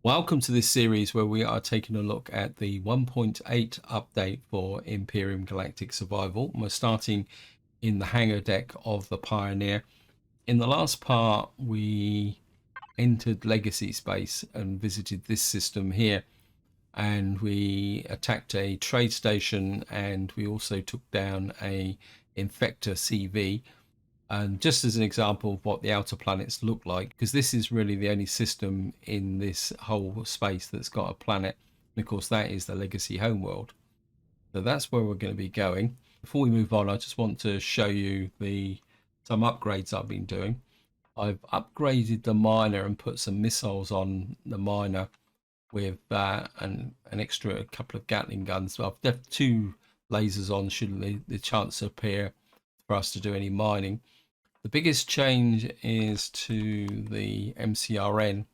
Welcome to this series where we are taking a look at the 1.8 update for Empyrion Galactic Survival. We're starting in the hangar deck of the Pioneer. In the last part, we entered Legacy Space and visited this system here, and we attacked a trade station, and we also took down a Infector CV. And just as an example of what the outer planets look like, because this is really the only system in this whole space that's got a planet, and of course that is the legacy homeworld. So that's where we're going to be going. Before we move on, I just want to show you some upgrades I've been doing. I've upgraded the miner and put some missiles on the miner with an extra couple of Gatling guns. So I've left 2 lasers on should the chance appear for us to do any mining. The biggest change is to the MCRN.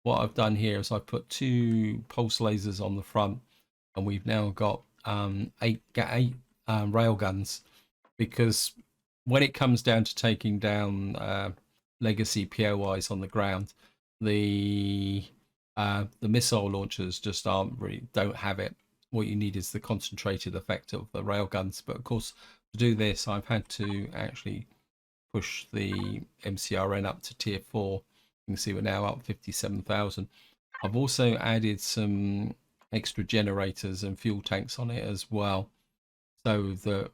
What I've done here is I've put 2 pulse lasers on the front, and we've now got 8 rail guns, because when it comes down to taking down legacy POIs on the ground, the missile launchers just don't have it. What you need is the concentrated effect of the rail guns. But of course, to do this, I've had to actually push the MCRN up to tier 4. You can see we're now up 57,000. I've also added some extra generators and fuel tanks on it as well, so that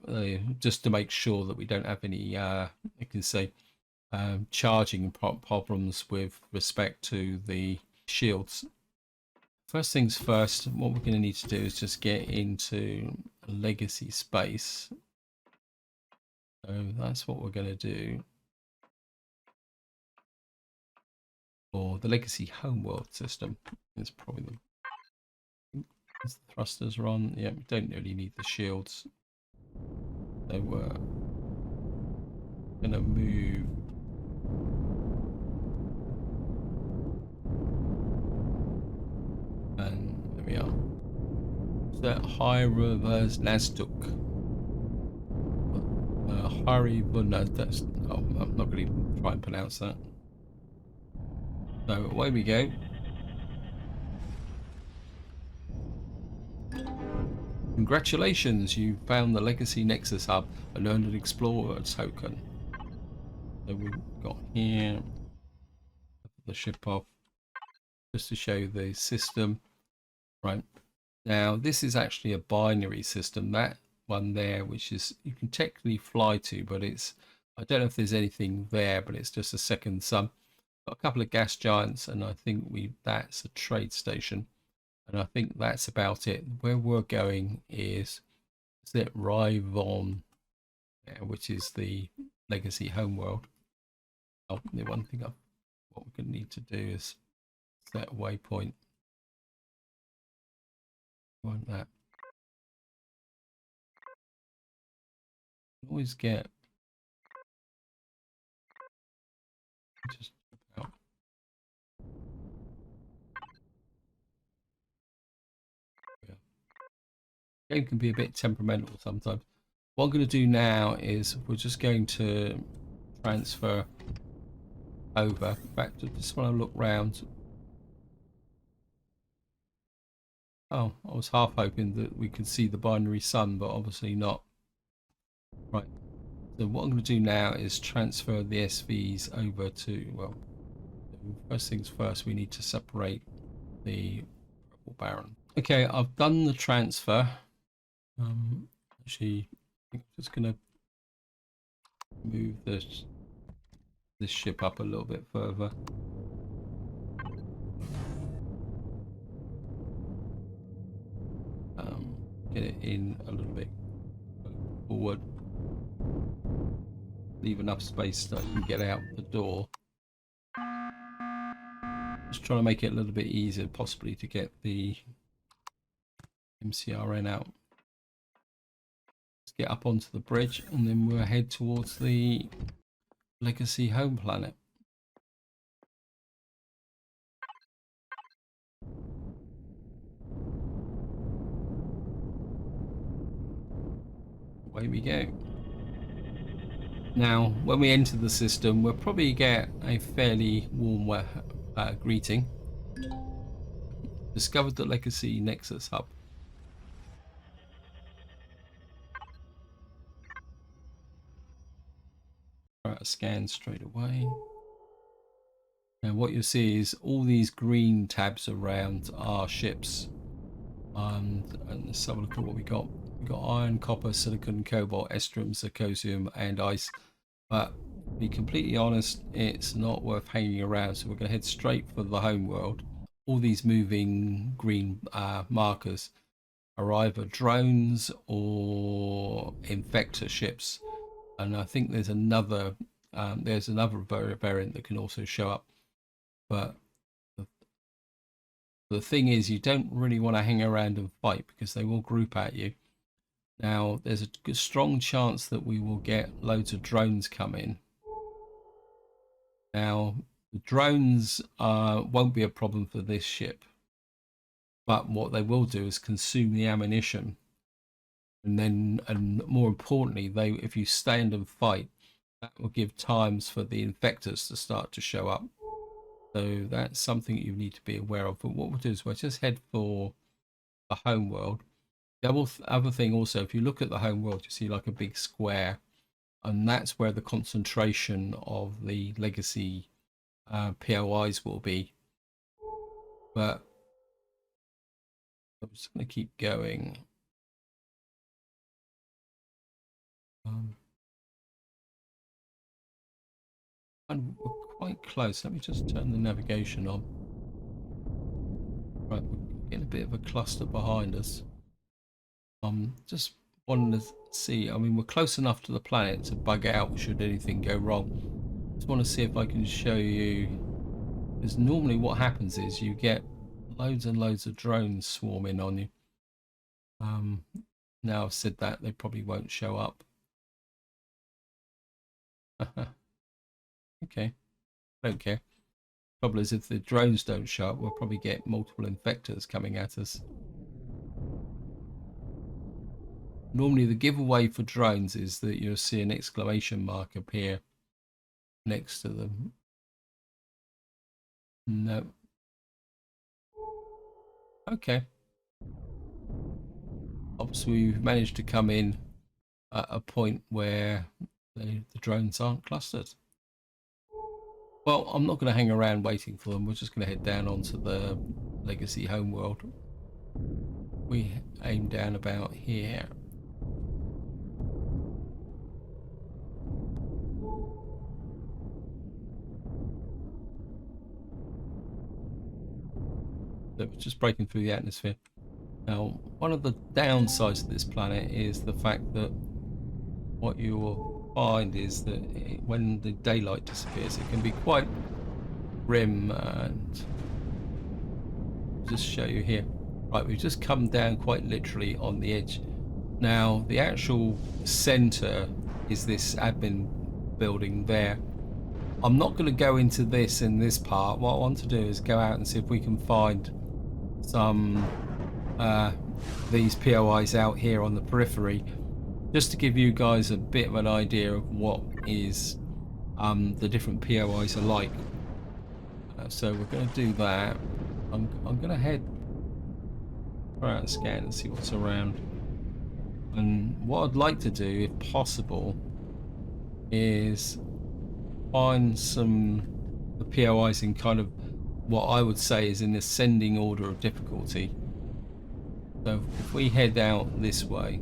just to make sure that we don't have any you can say charging problems with respect to the shields. First things first, what we're going to need to do is just get into legacy space. So that's what we're going to do for the legacy homeworld system. It's probably the thrusters are on. Yeah, we don't really need the shields. So we're going to move and there we are. So high reverse Nasduk. That's I'm not going to try and pronounce that. So away we go. Congratulations, you found the Legacy Nexus Hub and earned an Explorer token. So we've got here the ship off just to show the system. Right, now this is actually a binary system. That one there, which is you can technically fly to, but it's I don't know if there's anything there, but it's just a second sun. Got a couple of gas giants, and I think that's a trade station, and I think that's about it. Where we're going is that Rivon, which is the legacy homeworld. Oh, the one thing what we're going to need to do is set a waypoint. Want that? Always get just about. Yeah. Game can be a bit temperamental sometimes. What I'm going to do now is we're just going to transfer over. In fact, I just want to look round. Oh, I was half hoping that we could see the binary sun, but obviously not. Right. So what I'm going to do now is transfer the SVs over to, well, first things first, we need to separate the Purple Baron. Okay, I've done the transfer. Actually, I'm just going to move this ship up a little bit further. Get it in a little bit forward. Leave enough space so I can get out the door. Just trying to make it a little bit easier, possibly, to get the MCRN out. Let's get up onto the bridge, and then we'll head towards the legacy home planet. Away we go. Now, when we enter the system, we'll probably get a fairly warm greeting. Discovered the Legacy Nexus Hub. Right, scan straight away. And what you'll see is all these green tabs around our ships. And let's have a look at what we got. We got iron, copper, silicon, cobalt, estrum, zirconium, and ice. But to be completely honest, it's not worth hanging around. So we're going to head straight for the home world. All these moving green markers are either drones or infector ships. And I think there's another variant that can also show up. But the thing is, you don't really want to hang around and fight because they will group at you. Now, there's a strong chance that we will get loads of drones come in. Now, the drones won't be a problem for this ship. But what they will do is consume the ammunition. And more importantly, if you stand and fight, that will give times for the infectors to start to show up. So that's something you need to be aware of. But what we'll do is we'll just head for the home world. The other thing also, if you look at the home world, you see like a big square, and that's where the concentration of the legacy POIs will be. But I'm just going to keep going. And we're quite close. Let me just turn the navigation on. Right, we're getting a bit of a cluster behind us. Just wanted to see. I mean, we're close enough to the planet to bug out should anything go wrong. Just want to see if I can show you. Because normally what happens is you get loads and loads of drones swarming on you. Now I've said that, they probably won't show up. Okay, don't care. Trouble is, if the drones don't show up, we'll probably get multiple infectors coming at us. Normally the giveaway for drones is that you'll see an exclamation mark appear next to them. No. Okay. Obviously we've managed to come in at a point where the drones aren't clustered. Well, I'm not going to hang around waiting for them. We're just going to head down onto the legacy homeworld. We aim down about here. So it's just breaking through the atmosphere. Now, one of the downsides of this planet is the fact that what you will find is that when the daylight disappears, it can be quite grim. And just show you here. Right, we've just come down quite literally on the edge. Now, the actual center is this admin building there. I'm not going to go into this in this part. What I want to do is go out and see if we can find some these POIs out here on the periphery, just to give you guys a bit of an idea of what is the different POIs are like. So we're going to do that. I'm going to head out and scan and see what's around. And what I'd like to do, if possible, is find some the POIs in kind of what I would say is in ascending order of difficulty. So if we head out this way,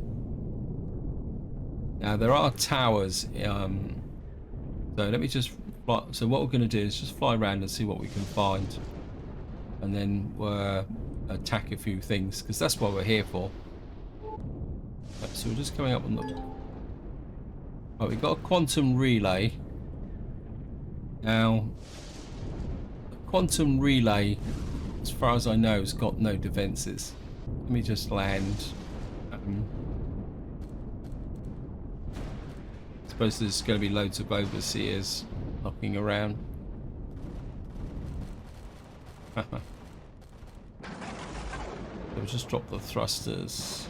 now there are towers. So let me just fly. So what we're going to do is just fly around and see what we can find, and then we'll attack a few things because that's what we're here for. Right, so we're just coming up on the. Right, we've got a quantum relay. Now, the quantum relay, as far as I know, has got no defenses. Let me just land. I suppose there's going to be loads of overseers knocking around. We'll just drop the thrusters.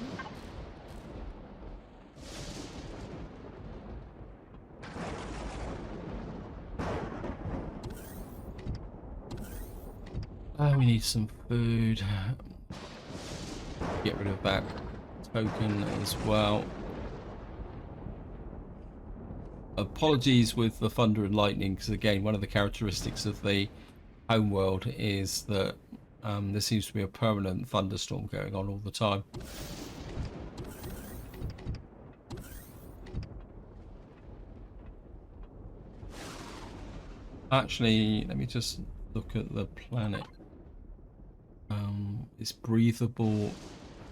We need some food. Get rid of that token as well. Apologies with the thunder and lightning, because again, one of the characteristics of the homeworld is that there seems to be a permanent thunderstorm going on all the time. Actually, let me just look at the planet. It's breathable.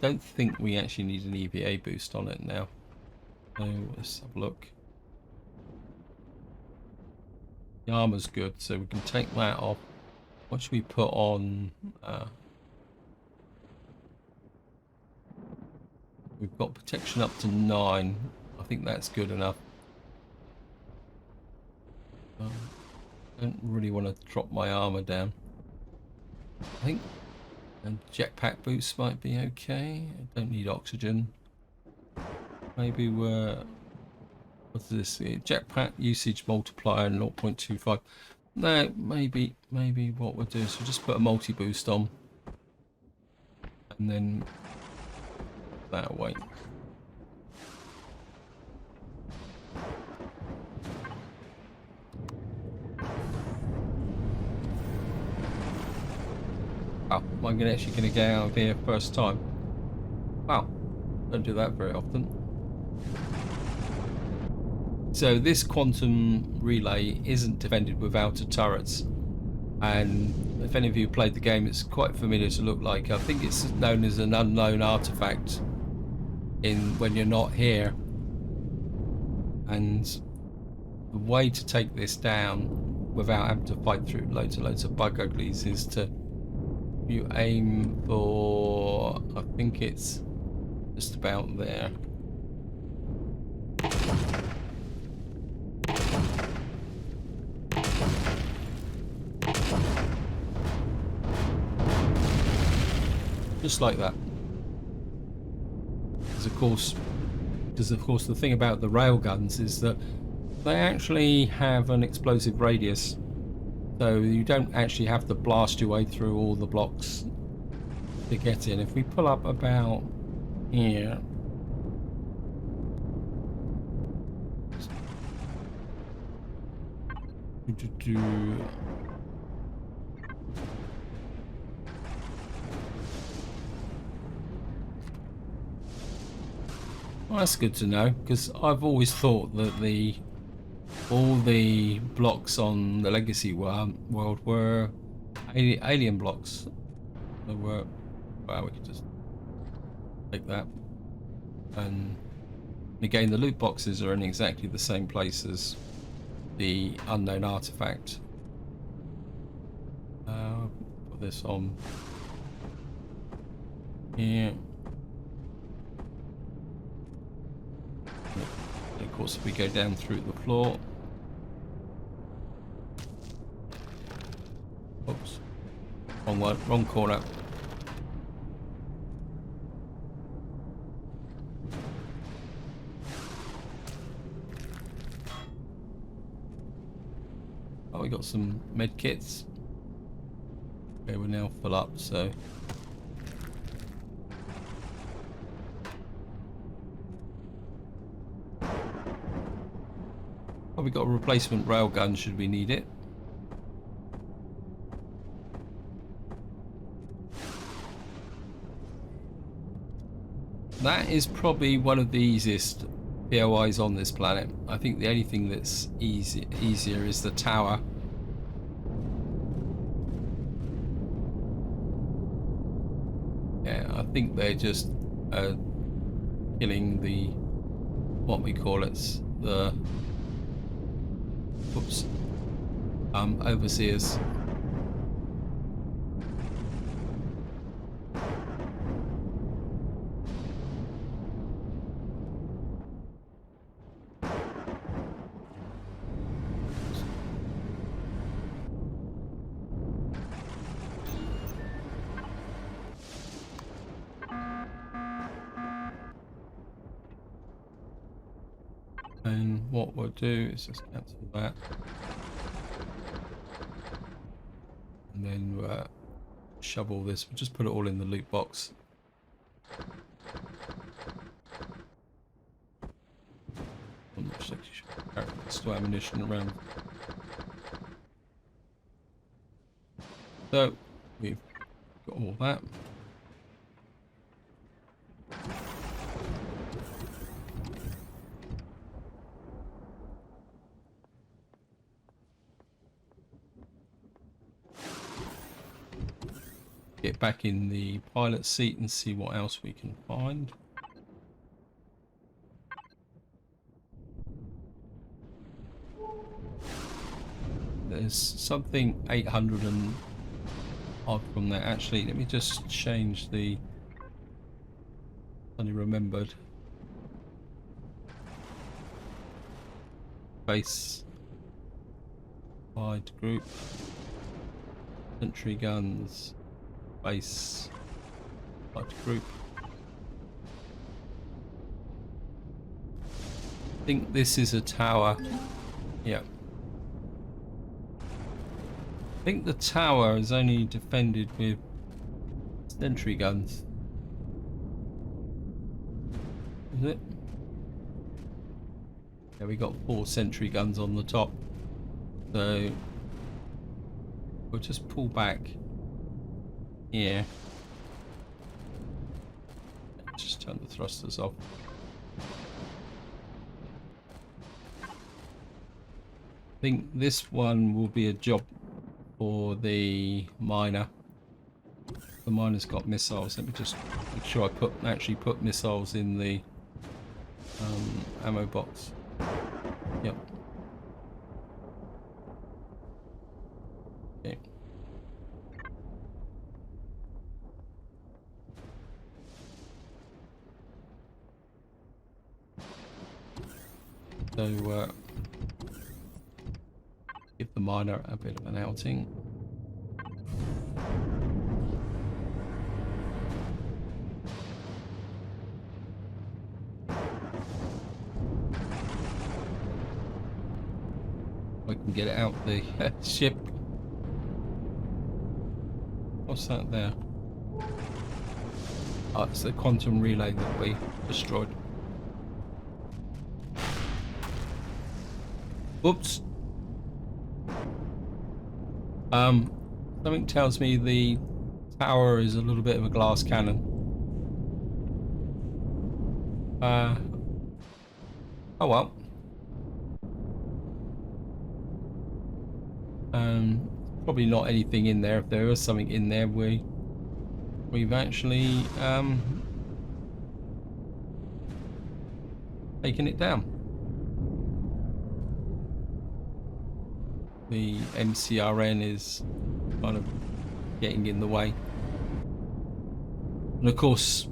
Don't think we actually need an EVA boost on it now. So let's have a look. The armor's good, so we can take that off. What should we put on? We've got protection up to 9. I think that's good enough. Don't really want to drop my armor down. I think a jetpack boost might be okay. I don't need oxygen. Maybe we're... What's this? Jetpack usage multiplier 0.25. No, maybe what we'll do is we'll just put a multi-boost on. And then that away. Oh, I'm actually going to get out of here first time. Wow, don't do that very often. So this quantum relay isn't defended with outer turrets, and if any of you played the game, it's quite familiar to look like. I think it's known as an unknown artifact when you're not here, and the way to take this down without having to fight through loads and loads of bug uglies is to you aim for, I think it's just about there. Just like that. Because of course the thing about the railguns is that they actually have an explosive radius, so you don't actually have to blast your way through all the blocks to get in. If we pull up about here, well, that's good to know, because I've always thought that all the blocks on the Legacy world were alien blocks. They were. Well, we could just take that. And again, the loot boxes are in exactly the same place as the unknown artifact. Put this on here. And of course, if we go down through the floor. Oops. Wrong one, wrong corner. Oh, we got some med kits. Okay, we're now full up, so. Oh, we got a replacement railgun should we need it. That is probably one of the easiest POIs on this planet. I think the only thing that's easier is the tower. Yeah, I think they're just killing the, what we call it, the overseers. And what we'll do is just cancel that. And then shove all this. We'll just put it all in the loot box. Still ammunition around. So we've got all that. Get back in the pilot seat and see what else we can find. There's something 800 and odd from there. Actually, let me just change the... Only remembered. Base wide group. Sentry guns. Base wide group. I think this is a tower. Yeah. I think the tower is only defended with sentry guns. Is it? Yeah, we got 4 sentry guns on the top. So we'll just pull back here. Just turn the thrusters off. I think this one will be a job for the miner. The miner's got missiles. Let me just make sure I actually put missiles in the ammo box. Yep. Okay. So give the miner a bit of an outing. I can get it out the ship. What's that there? Oh, it's the quantum relay that we destroyed. Whoops. Something tells me the tower is a little bit of a glass cannon. Oh well. Probably not anything in there. If there was something in there, we've actually taken it down. The MCRN is kind of getting in the way. And of course,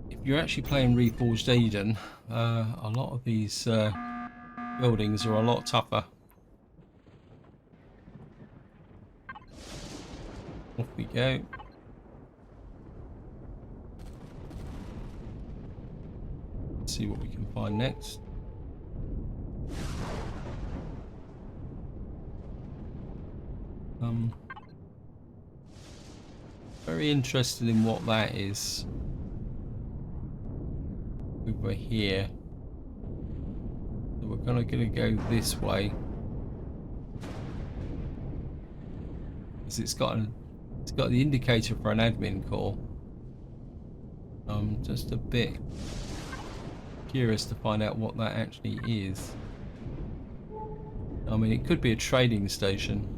if you're actually playing Reforged Eden, a lot of these buildings are a lot tougher. Off we go. Let's see what we can find next. Very interested in what that is over here. So we're gonna go this way. Because it's got the indicator for an admin call. I'm just a bit curious to find out what that actually is. I mean, it could be a trading station.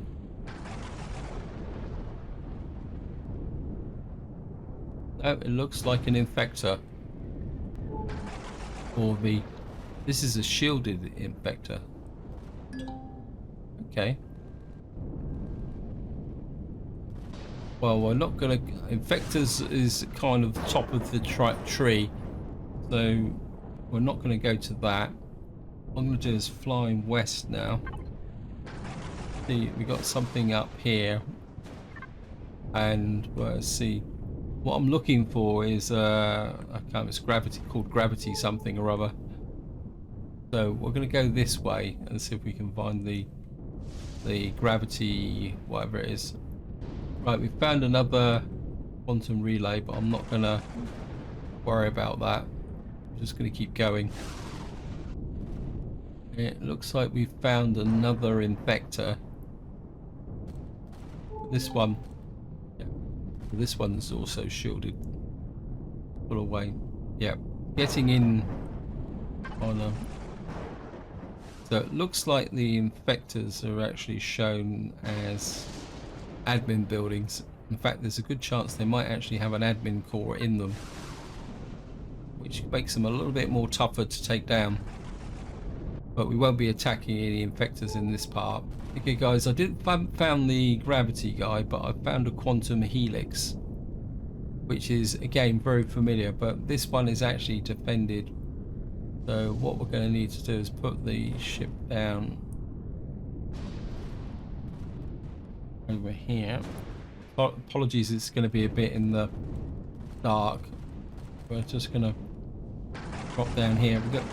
Oh, it looks like an infector. Or this is a shielded infector. Okay. Well, we're not gonna... Infectors is kind of top of the tree. So, we're not gonna go to that. What I'm gonna do is flying west now. See, we got something up here. And, well, let's see. What I'm looking for is it's gravity, called gravity something or other. So we're going to go this way and see if we can find the gravity, whatever it is. Right, we found another quantum relay, but I'm not gonna worry about that. I'm just gonna keep going. It looks like we've found another infector. This one, yeah, this one's also shielded. Pull away. Yeah, getting in on a. So it looks like the infectors are actually shown as admin buildings. In fact, there's a good chance they might actually have an admin core in them, which makes them a little bit more tougher to take down. But we won't be attacking any infectors in this part. Okay guys, I didn't found the gravity guy, but I found a quantum helix, which is again very familiar, but this one is actually defended. So what we're going to need to do is put the ship down over here. Apologies, it's going to be a bit in the dark. We're just going to drop down here. We're going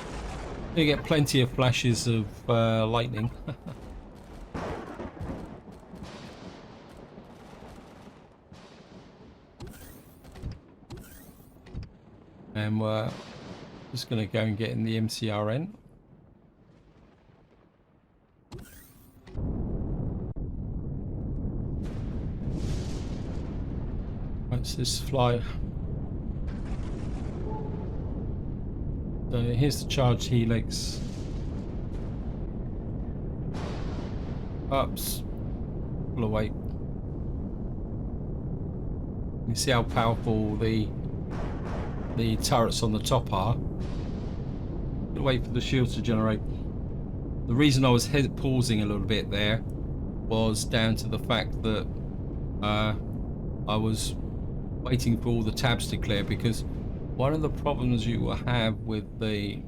to get plenty of flashes of lightning. And we're just going to go and get in the MCRN. Let's just fly. So here's the charged helix. Ups. Pull away. You see how powerful the turrets on the top are. Wait for the shields to generate. The reason I was pausing a little bit there was down to the fact that I was waiting for all the tabs to clear, because one of the problems you will have with the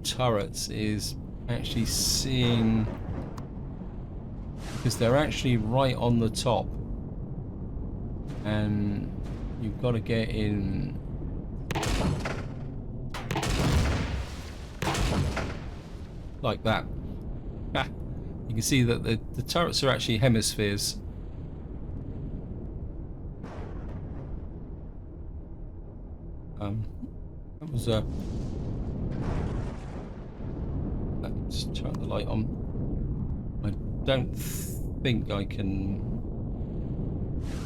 turrets is actually seeing, because they're actually right on the top and you've got to get in like that. You can see that the turrets are actually hemispheres. That was let's turn the light on. I don't think I can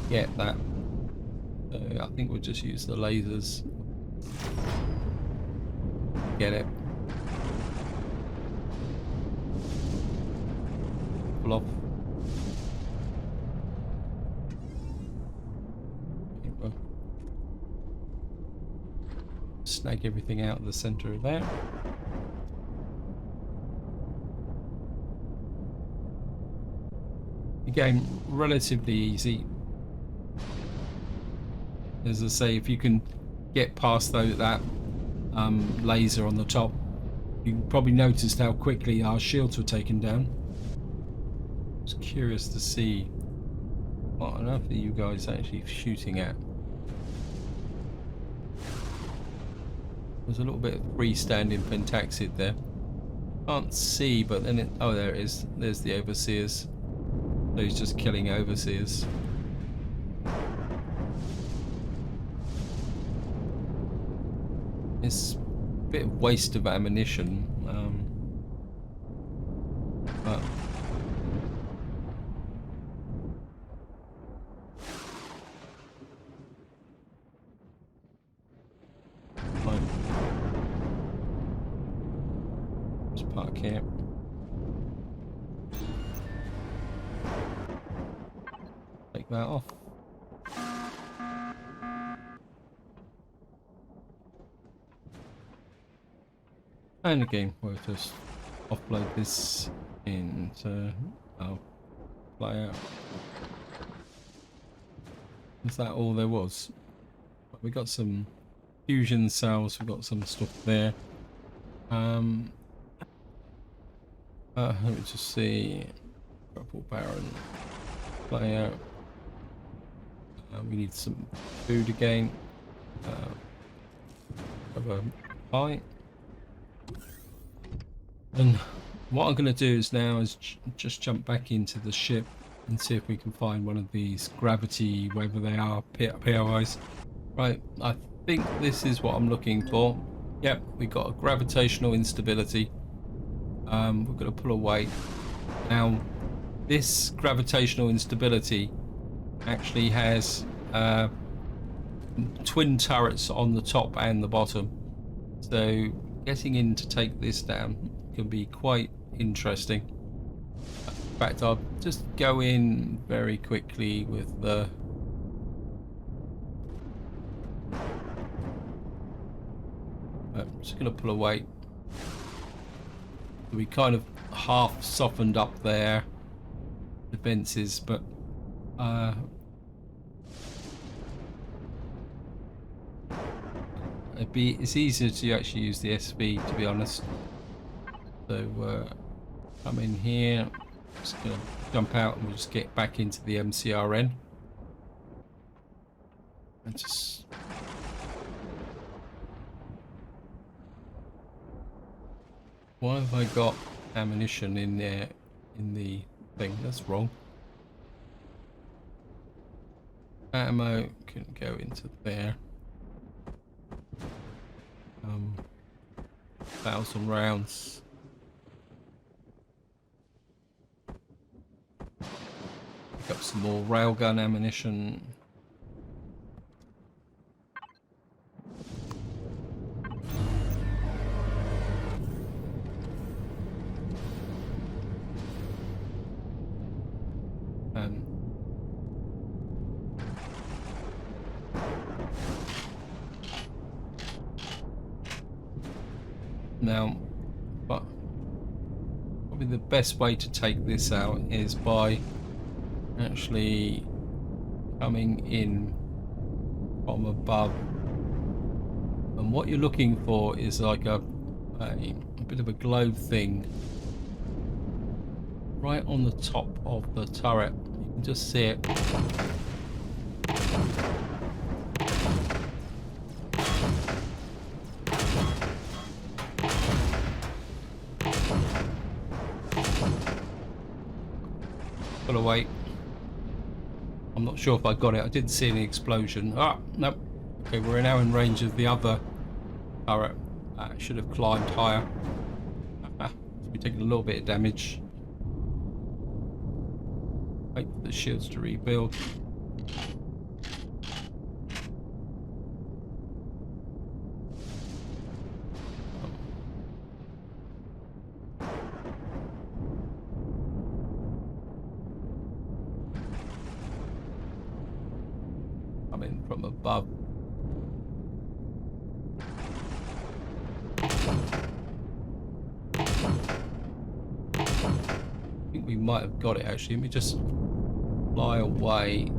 get that. I think we'll just use the lasers. Get it. Pull off. Snag everything out of the center of there. Again, relatively easy. As I say, if you can get past that laser on the top, you probably noticed how quickly our shields were taken down. I was curious to see what on earth are you guys actually shooting at. There's a little bit of freestanding pentaxid there. Can't see, but then it... Oh, there it is. There's the overseers. So he's just killing overseers. It's a bit of waste of ammunition. But just park here. Take that off. And again, we'll just offload this into our flyout. Is that all there was? We got some fusion cells, we've got some stuff there. Let me just see. Purple Baron. Flyout. We need some food again. Have a pie. And what I'm going to do is now is just jump back into the ship and see if we can find one of these gravity, whether they are POIs. Right, I think this is what I'm looking for. Yep, we got a gravitational instability. We're going to pull away. Now, this gravitational instability actually has twin turrets on the top and the bottom. So getting in to take this down can be quite interesting. In fact, I'll just go in very quickly with the... I'm just going to pull away. We kind of half softened up their defences, but it's easier to actually use the SV, to be honest. So come in here, just gonna jump out and we'll just get back into the MCRN and just why have I got ammunition in there in the thing? That's wrong. Ammo can go into there. 1,000 rounds. Pick up some more railgun ammunition. Now, but probably the best way to take this out is by actually coming in from above. And what you're looking for is like a bit of a globe thing right on the top of the turret. You can just see it. Pull away. I'm not sure if I got it. I didn't see any explosion. Ah, no. Okay, we're now in range of the other turret. Should have climbed higher. We're taking a little bit of damage. Wait for the shields to rebuild. Coming from above. I think we might have got it actually. Let me just fly away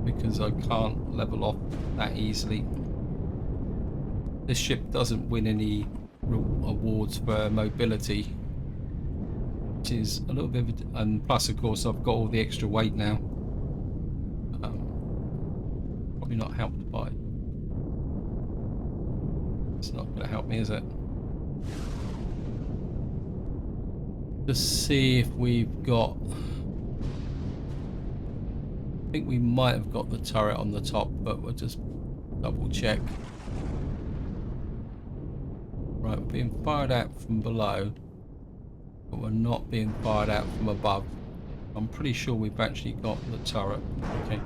because I can't level off that easily. This ship doesn't win any awards for mobility, which is a little bit of and plus of course I've got all the extra weight now. Probably not helped by. It's not going to help me, is it? Just see if we've got... I think we might have got the turret on the top, but we'll just double check. Right, we're being fired at from below, but we're not being fired at from above. I'm pretty sure we've actually got the turret. Okay.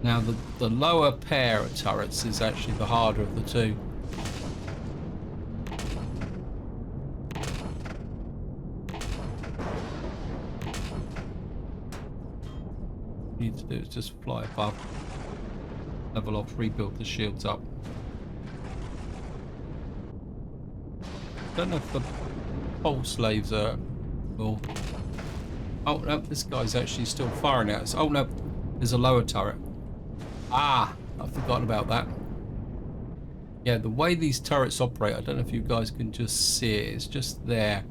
Now the lower pair of turrets is actually the harder of the two. What you need to do is just fly above, level off, rebuild the shields up. Don't know if the pole slaves are... Well, oh no, this guy's actually still firing at us. Oh no, there's a lower turret. Ah, I've forgotten about that. Yeah, the way these turrets operate, I don't know if you guys can just see it, it's just there.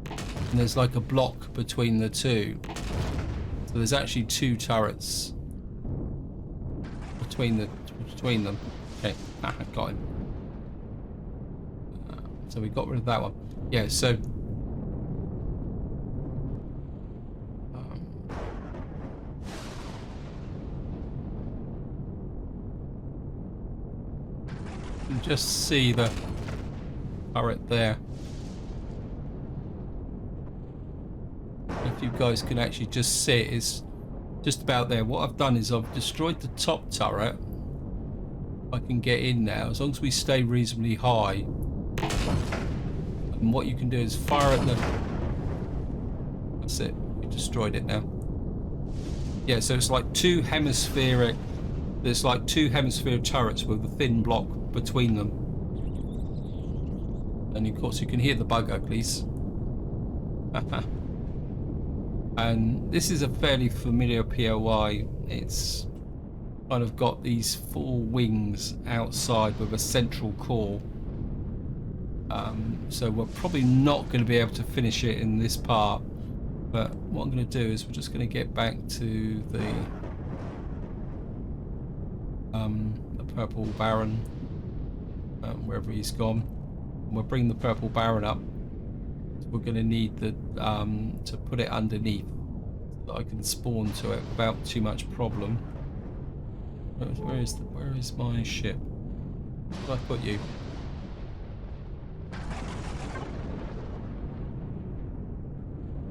And there's like a block between the two. So there's actually two turrets between between them. Okay, got him. So we got rid of that one. Yeah, so you can just see the turret there. If you guys can actually just see it, it's just about there. What I've done is I've destroyed the top turret. I can get in now as long as we stay reasonably high. And what you can do is fire at the... That's it. We destroyed it now. Yeah, so it's like two hemispheric... There's like two hemispheric turrets with a thin block between them. And of course you can hear the bug uglies. And this is a fairly familiar POI. It's kind of got these four wings outside with a central core. So we're probably not going to be able to finish it in this part. But what I'm going to do is we're just going to get back to the Purple Baron, wherever he's gone. And we'll bring the Purple Baron up. So we're going to need the to put it underneath so that I can spawn to it without too much problem. Where is my ship? Where did I put you?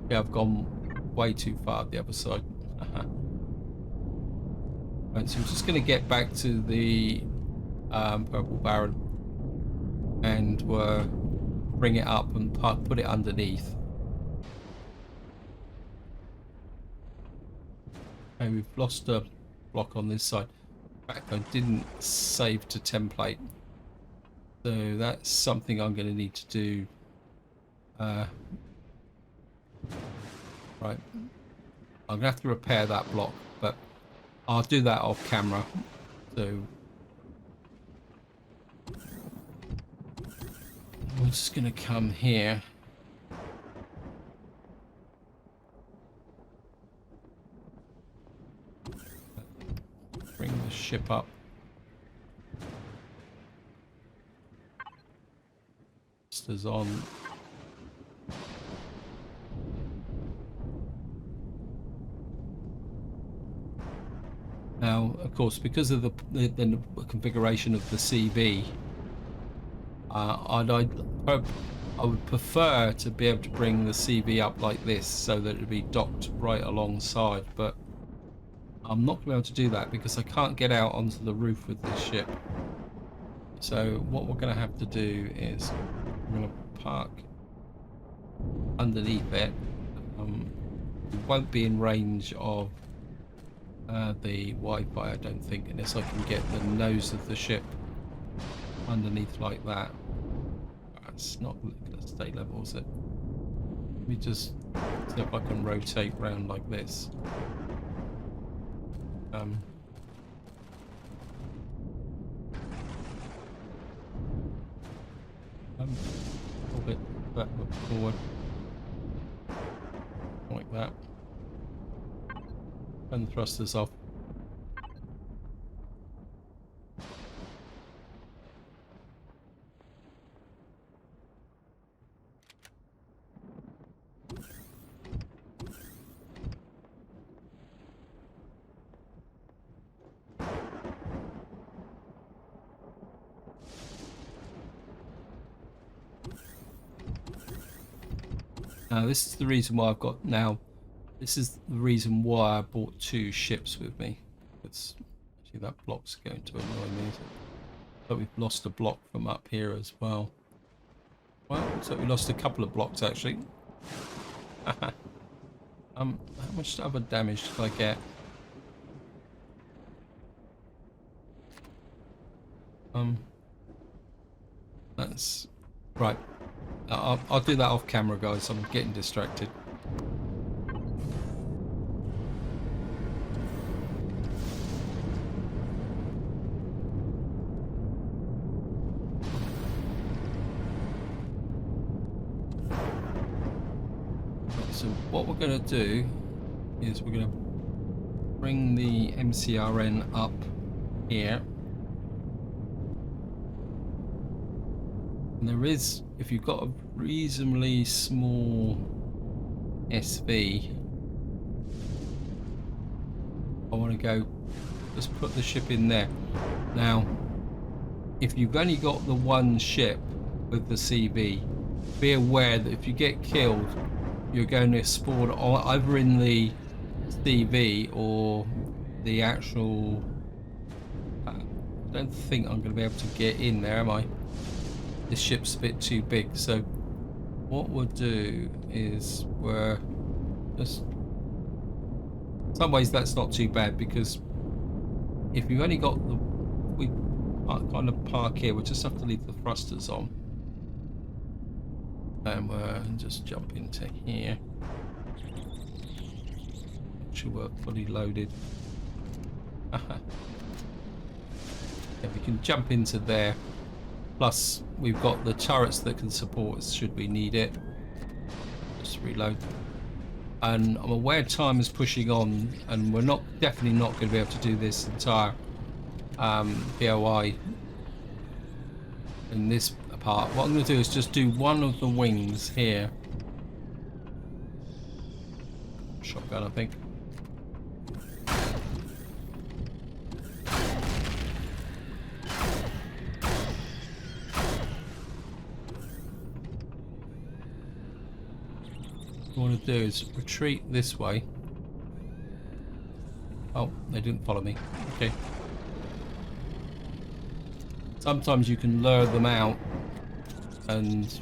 Yeah, I've gone way too far the other side. Right, so I'm just going to get back to the Purple Baron and bring it up and put it underneath. Okay, we've lost a block on this side. In fact, I didn't save to template, so that's something I'm going to need to do. Right, I'm gonna have to repair that block, but I'll do that off camera. So we're just gonna come here. Bring the ship up. Thrusters on. Now, of course, because of the configuration of the CV, I would prefer to be able to bring the CV up like this so that it would be docked right alongside, but I'm not going to be able to do that because I can't get out onto the roof with this ship. So what we're going to have to do is I'm going to park underneath it. We won't be in range of the Wi-Fi, I don't think, unless I can get the nose of the ship underneath like that. It's not going to stay level, is it? Let me just see if I can rotate round like this. A little bit backward, forward, like that. Turn the thrusters off. Now this is the reason why I've got now. This is the reason why I bought two ships with me. It's actually that block's going to annoy me. But we've lost a block from up here as well. Well, looks like we lost a couple of blocks actually. How much other damage did I get? That's right. I'll do that off camera, guys. I'm getting distracted. So what we're going to do is we're going to bring the MCRN up here And there is, if you've got a reasonably small SV, I want to go, just put the ship in there. Now, if you've only got the one ship with the CB, be aware that if you get killed, you're going to spawn either in the CV or the actual... I don't think I'm going to be able to get in there, am I? This ship's a bit too big, so what we'll do is we're just... In some ways that's not too bad, because if you've only got the... We kind of park here, we'll just have to leave the thrusters on. And we'll just jump into here. Make sure we're fully loaded. Yeah, we can jump into there. Plus, we've got the turrets that can support us should we need it. Just reload. And I'm aware time is pushing on, and we're definitely not going to be able to do this entire POI in this part. What I'm going to do is just do one of the wings here. Shotgun, I think. What I want to do is retreat this way. Oh, they didn't follow me. Okay. Sometimes you can lure them out and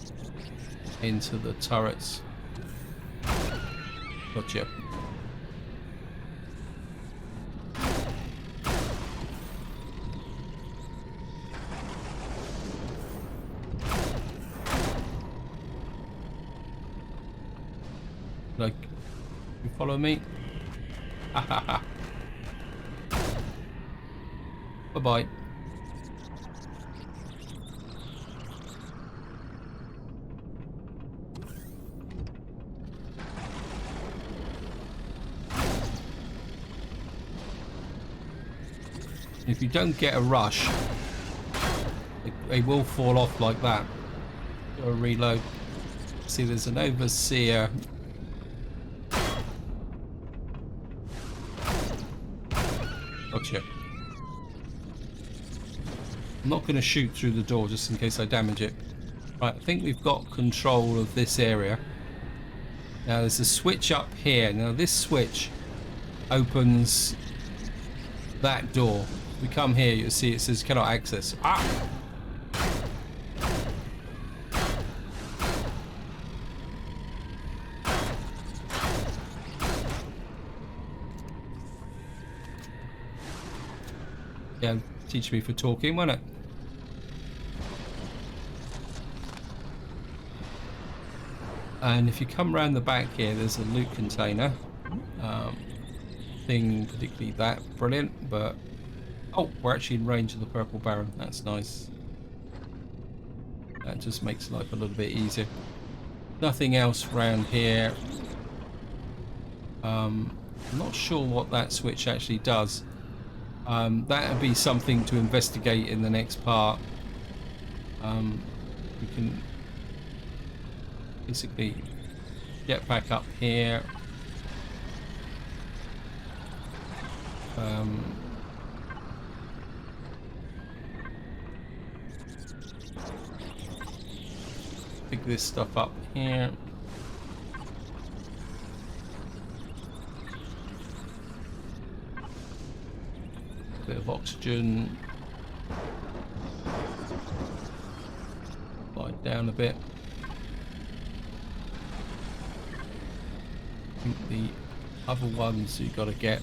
into the turrets. Gotcha. Like, you follow me? Ha ha ha. Bye bye. If you don't get a rush, they will fall off like that. Go reload. See, there's an overseer. Gotcha. I'm not going to shoot through the door just in case I damage it. Right, I think we've got control of this area. Now there's a switch up here. Now this switch opens that door. We come here, you'll see it says cannot access. Ah! Yeah, teach me for talking, won't it? And if you come around the back here, there's a loot container. Thing particularly that brilliant, but oh, we're actually in range of the purple baron. That's nice. That just makes life a little bit easier. Nothing else around here. I'm not sure what that switch actually does. That would be something to investigate in the next part. We can basically get back up here. Pick this stuff up here. Bit of oxygen. Slide down a bit. I think the other ones you've got to get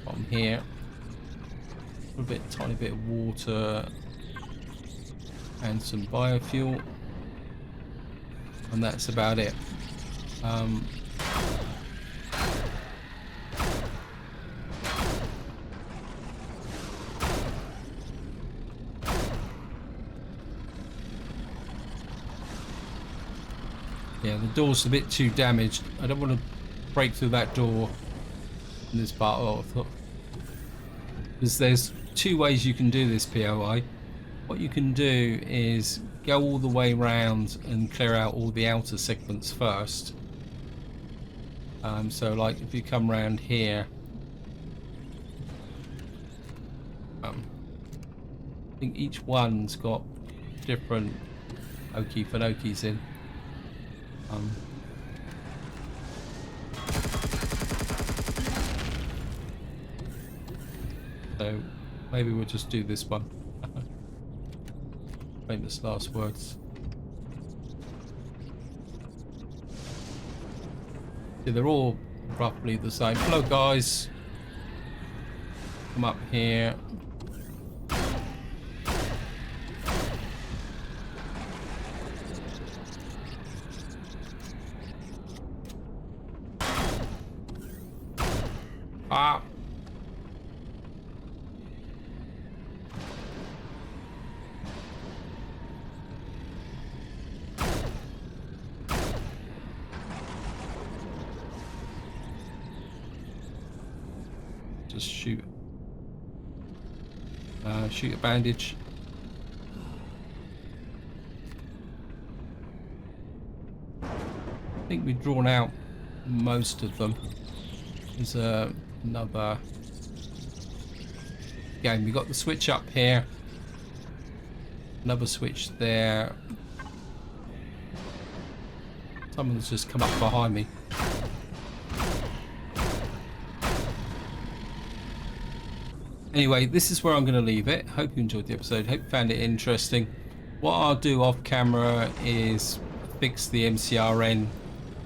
from here. A little bit, tiny bit of water and some biofuel, and that's about it. Yeah, the door's a bit too damaged. I don't want to break through that door in this part. Oh, I thought, because there's two ways you can do this POI. What you can do is go all the way round and clear out all the outer segments first. So like if you come round here, I think each one's got different okie finokies in. So maybe we'll just do this one. Famous last words. Yeah, they're all roughly the same. Hello guys. Come up here. Ah. Just shoot. Shoot a bandage. I think we've drawn out most of them. There's another game. We got the switch up here. Another switch there. Someone's just come up behind me. Anyway, this is where I'm going to leave it. Hope you enjoyed the episode. Hope you found it interesting. What I'll do off camera is fix the MCRN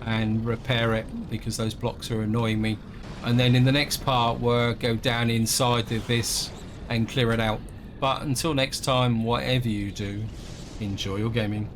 and repair it because those blocks are annoying me. And then in the next part, we'll go down inside of this and clear it out. But until next time, whatever you do, enjoy your gaming.